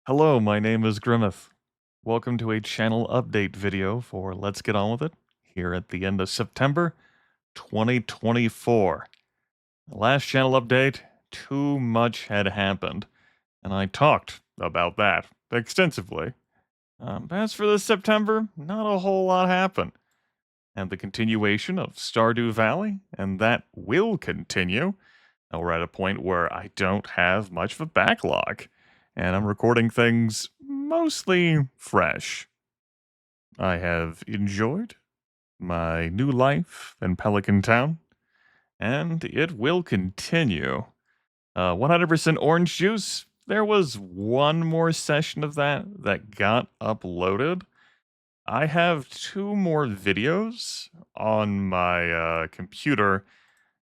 Hello, my name is Grimith. Welcome to a channel update video for Let's Get On With It here at the end of September 2024. The last channel update, too much had happened, and I talked about that extensively. As for this September, not a whole lot happened. And the continuation of Stardew Valley, and that will continue. Now we're at a point where I don't have much of a backlog, and I'm recording things mostly fresh. I have enjoyed my new life in Pelican Town, and it will continue. 100% orange juice. There was one more session of that got uploaded. I have two more videos on my computer.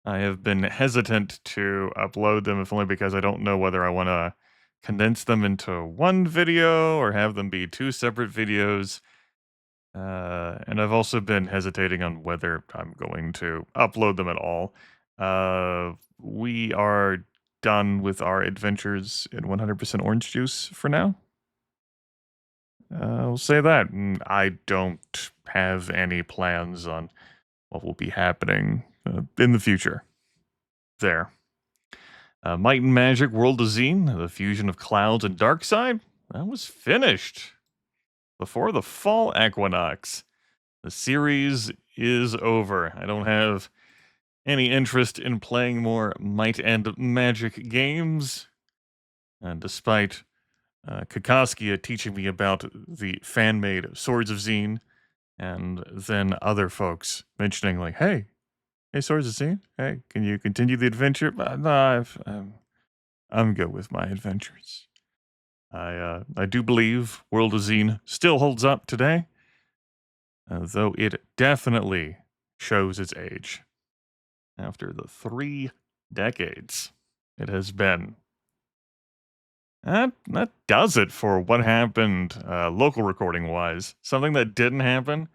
I have been hesitant to upload them, if only because I don't know whether I want to condense them into one video or have them be two separate videos. And I've also been hesitating on whether I'm going to upload them at all. We are done with our adventures in 100% orange juice for now. I'll say that. I don't have any plans on what will be happening in the future. There. Might and Magic World of Zine, the fusion of clouds and dark side, that was finished before the fall equinox. The series is over. I don't have any interest in playing more Might and Magic games. And despite Kakaskia teaching me about the fan-made Swords of Zine, and then other folks mentioning like, hey, Swords of Zine, hey, can you continue the adventure? No, I'm good with my adventures. I do believe World of Zine still holds up today, though it definitely shows its age. After the 3 decades it has been. That does it for what happened local recording wise. Something that didn't happen,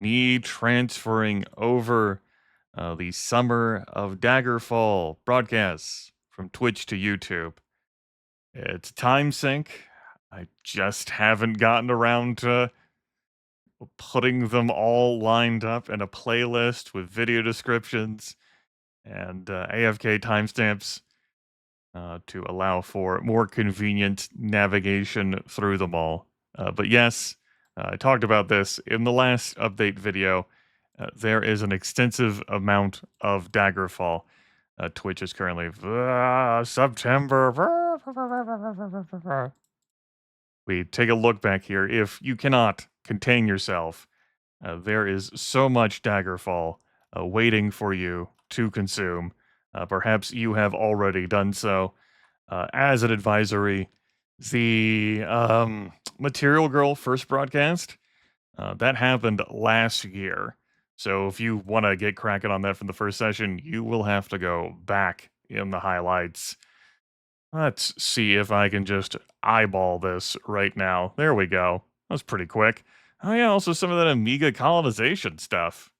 me transferring over the Summer of Daggerfall broadcasts from Twitch to YouTube. It's time sync. I just haven't gotten around to putting them all lined up in a playlist with video descriptions and AFK timestamps to allow for more convenient navigation through them all. But yes, I talked about this in the last update video. There is an extensive amount of Daggerfall. Twitch is currently September. We take a look back here. If you cannot contain yourself, there is so much Daggerfall waiting for you to consume. Perhaps you have already done so. As an advisory, the Material Girl first broadcast, that happened last year. So if you want to get cracking on that from the first session, you will have to go back in the highlights. Let's see if I can just eyeball this right now. There we go. That was pretty quick. Oh yeah, also some of that Amiga colonization stuff.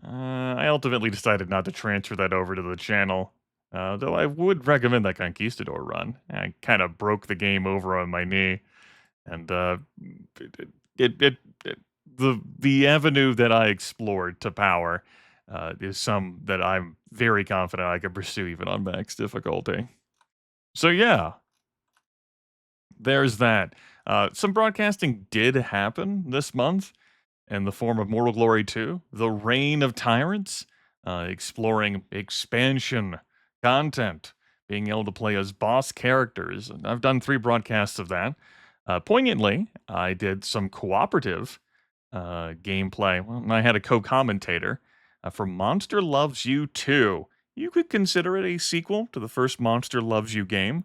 I ultimately decided not to transfer that over to the channel, though I would recommend that Conquistador run. I kind of broke the game over on my knee, and it the avenue that I explored to power is some that I'm very confident I could pursue even on max difficulty. So yeah, there's that. Some broadcasting did happen this month in the form of Mortal Glory 2, The Reign of Tyrants, exploring expansion content, being able to play as boss characters. And I've done 3 broadcasts of that. Poignantly, I did some cooperative gameplay. Well, I had a co-commentator for Monster Loves You 2. You could consider it a sequel to the first Monster Loves You game,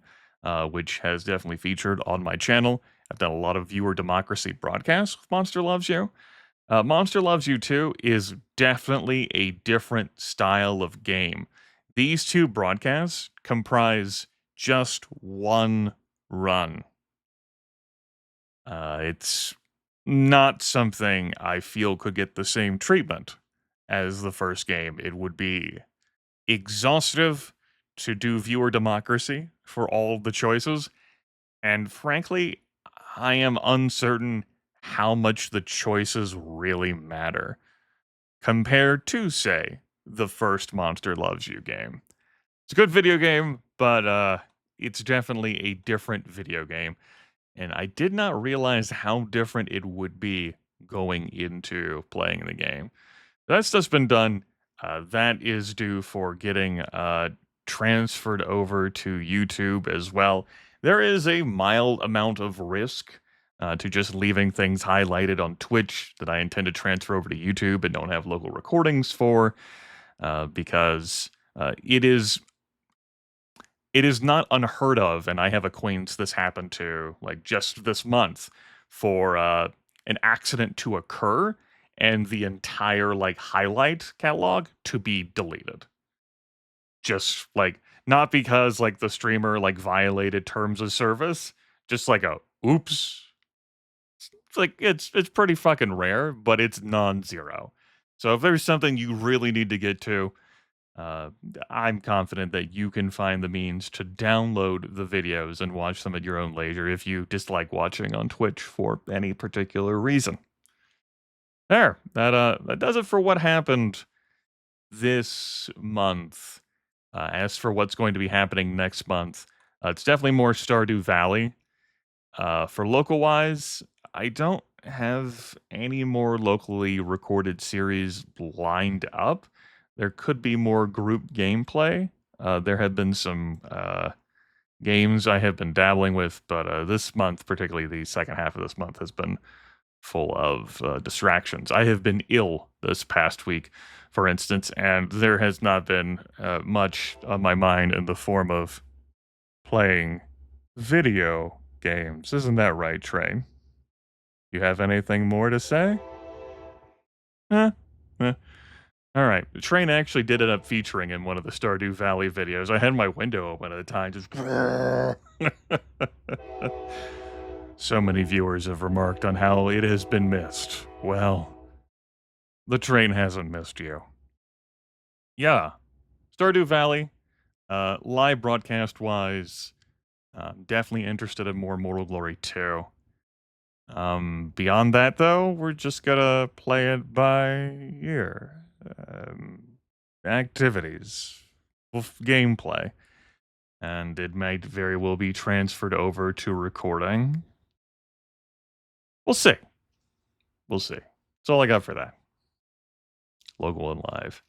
which has definitely featured on my channel. I've done a lot of viewer democracy broadcasts with Monster Loves You. Monster Loves You 2 is definitely a different style of game. These 2 broadcasts comprise just one run. It's not something I feel could get the same treatment as the first game. It would be exhaustive to do viewer democracy for all of the choices, And frankly, I am uncertain how much the choices really matter compared to, say, the first Monster Loves You game. It's a good video game, but it's definitely a different video game. And I did not realize how different it would be going into playing the game. That stuff's been done. That is due for getting transferred over to YouTube as well. There is a mild amount of risk to just leaving things highlighted on Twitch that I intend to transfer over to YouTube and don't have local recordings for, because it is not unheard of, and I have acquaintance this happened to, like, just this month, for, an accident to occur and the entire, like, highlight catalog to be deleted. Just, like, not because, like, the streamer, like, violated terms of service, just like a, "Oops." It's like, it's pretty fucking rare, but it's non-zero. So if there's something you really need to get to, uh, I'm confident that you can find the means to download the videos and watch them at your own leisure if you dislike watching on Twitch for any particular reason. There, that does it for what happened this month. As for what's going to be happening next month, it's definitely more Stardew Valley. For local wise, I don't have any more locally recorded series lined up. There could be more group gameplay. There have been some games I have been dabbling with, but this month, particularly the second half of this month, has been full of distractions. I have been ill this past week, for instance, and there has not been much on my mind in the form of playing video games. Isn't that right, Train? You have anything more to say? Huh? Eh. All right. The train actually did end up featuring in one of the Stardew Valley videos. I had my window open at the time, just. So many viewers have remarked on how it has been missed. Well, the train hasn't missed you. Yeah. Stardew Valley, live broadcast wise, definitely interested in more Mortal Glory 2. Beyond that, though, we're just gonna play it by ear. Activities, gameplay, and it might very well be transferred over to recording. We'll see. We'll see. That's all I got for that. Local and live.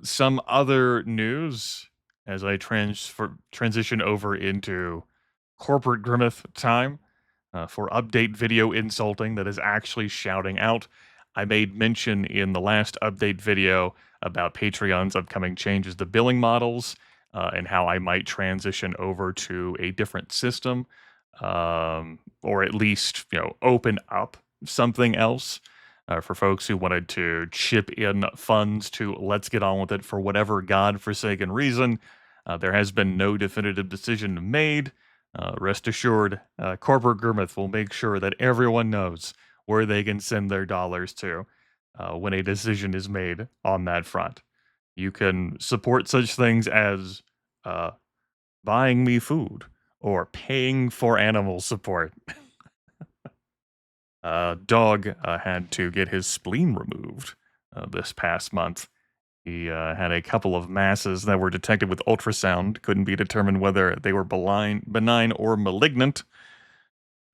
Some other news as I transition over into corporate Grimith time. For update video insulting that is actually shouting out. I made mention in the last update video about Patreon's upcoming changes to billing models and how I might transition over to a different system, or at least open up something else for folks who wanted to chip in funds to let's get on with it for whatever godforsaken reason. There has been no definitive decision made. Rest assured, Corporate Grimith will make sure that everyone knows where they can send their dollars to when a decision is made on that front. You can support such things as uh, buying me food or paying for animal support. Dog had to get his spleen removed this past month. He had a couple of masses that were detected with ultrasound. Couldn't be determined whether they were benign or malignant.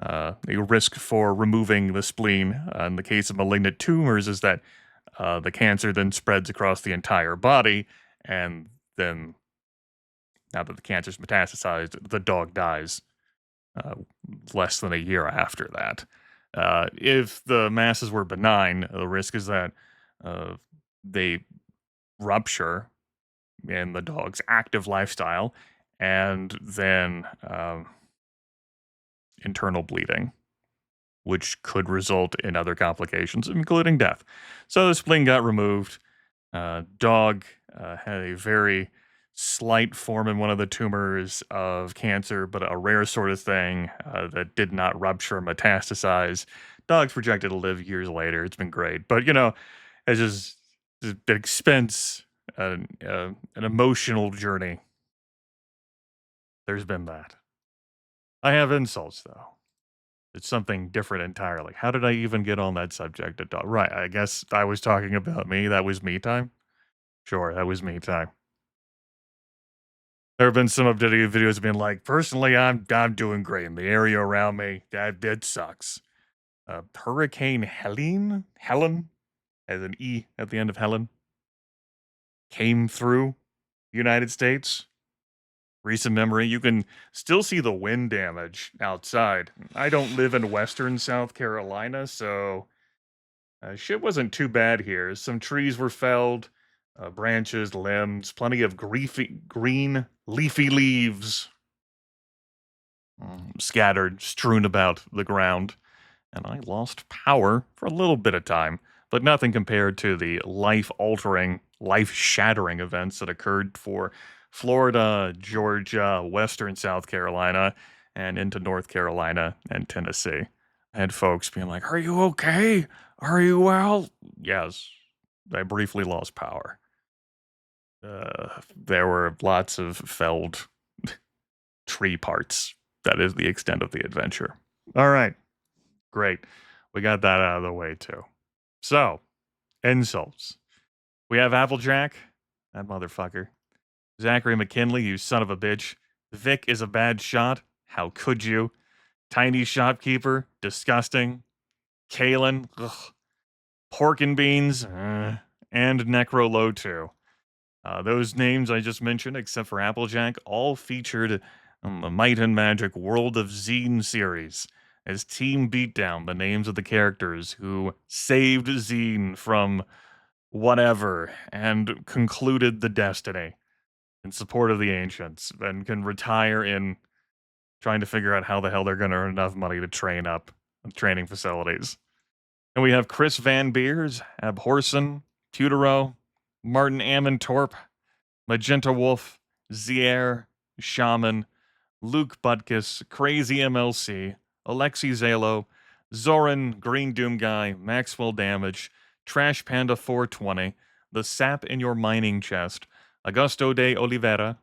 The risk for removing the spleen in the case of malignant tumors is that the cancer then spreads across the entire body, and then now that the cancer's metastasized, the dog dies uh, less than a year after that. If the masses were benign, the risk is that uh, they rupture in the dog's active lifestyle, and then internal bleeding, which could result in other complications, including death. So the spleen got removed. Dog had a very slight form in one of the tumors of cancer, but a rare sort of thing that did not rupture or metastasize. Dog's projected to live years later. It's been great. But, it's just an expense, an emotional journey. There's been that. I have insults, though. It's something different entirely. How did I even get on that subject at all? Right, I guess I was talking about me. That was me time? Sure, that was me time. There have been some updated videos being like, personally, I'm doing great in the area around me. That sucks. Hurricane Helen, as an E at the end of Helen, came through the United States. Recent memory, you can still see the wind damage outside. I don't live in Western South Carolina, so shit wasn't too bad here. Some trees were felled, branches, limbs, plenty of green leafy leaves scattered, strewn about the ground. And I lost power for a little bit of time, but nothing compared to the life-altering, life-shattering events that occurred for Florida, Georgia, Western South Carolina, and into North Carolina and Tennessee. I had folks being like, "Are you okay? Are you well?" Yes, I briefly lost power. There were lots of felled tree parts. That is the extent of the adventure. All right. Great. We got that out of the way too. So, insults. We have Applejack, that motherfucker. Zachary McKinley, you son of a bitch. Vic is a bad shot. How could you? Tiny shopkeeper, disgusting. Kalen, ugh. Pork and beans, and Necro Low too. Those names I just mentioned, except for Applejack, all featured on the Might and Magic World of Zine series, as Team Beatdown, the names of the characters who saved Zine from whatever and concluded the destiny in support of the ancients and can retire in trying to figure out how the hell they're going to earn enough money to train up training facilities. And we have Chris Van Beers, Ab Horson, Tutoro, Martin Amontorp, Magenta Wolf, Zier, Shaman, Luke Butkus, Crazy MLC, Alexi Zalo, Zoran, Green Doom Guy, Maxwell Damage, Trash Panda 420, The Sap in Your Mining Chest, Augusto de Oliveira,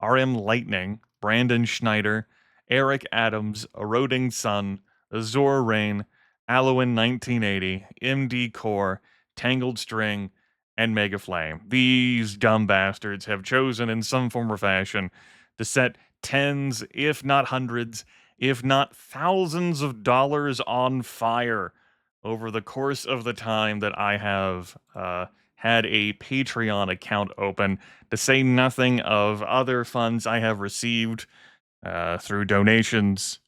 RM Lightning, Brandon Schneider, Eric Adams, Eroding Sun, Azor Rain, Alloin 1980, MD Core, Tangled String, and Mega Flame. These dumb bastards have chosen in some form or fashion to set tens, if not hundreds, if not thousands of dollars on fire over the course of the time that I have had a Patreon account open, to say nothing of other funds I have received through donations,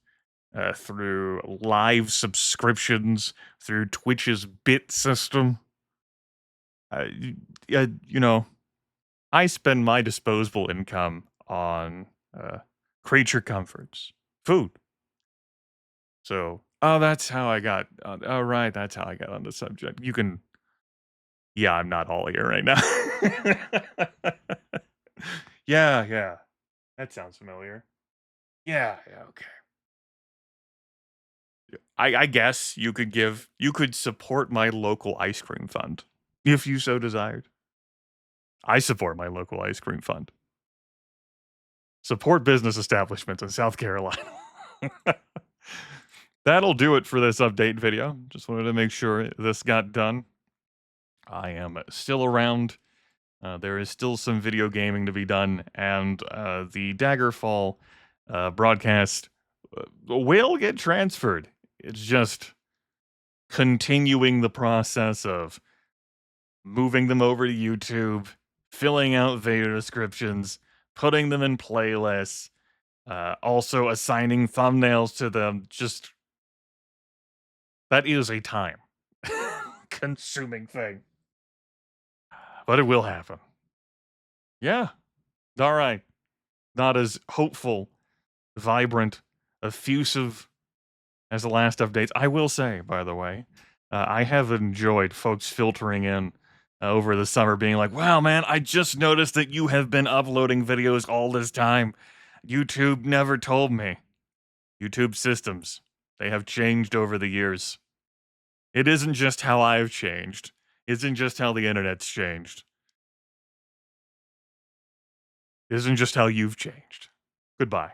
through live subscriptions, through Twitch's bit system. You know, I spend my disposable income on creature comforts, food. So, oh, that's how I got. Oh, right, that's how I got on the subject. You can. Yeah, I'm not all here right now. Yeah, yeah, that sounds familiar. Yeah, yeah, okay. I guess you could support my local ice cream fund if you so desired. I support my local ice cream fund. Support business establishments in South Carolina. That'll do it for this update video. Just wanted to make sure this got done. I am still around. There is still some video gaming to be done, and the Daggerfall broadcast will get transferred. It's just continuing the process of moving them over to YouTube, filling out video descriptions, putting them in playlists, also assigning thumbnails to them. Just that is a time consuming thing, but it will happen. Yeah. All right. Not as hopeful, vibrant, effusive as the last updates. I will say, by the way, I have enjoyed folks filtering in over the summer being like, wow, man, I just noticed that you have been uploading videos all this time. YouTube never told me. YouTube systems, they have changed over the years. It isn't just how I've changed. It isn't just how the internet's changed. It isn't just how you've changed. Goodbye.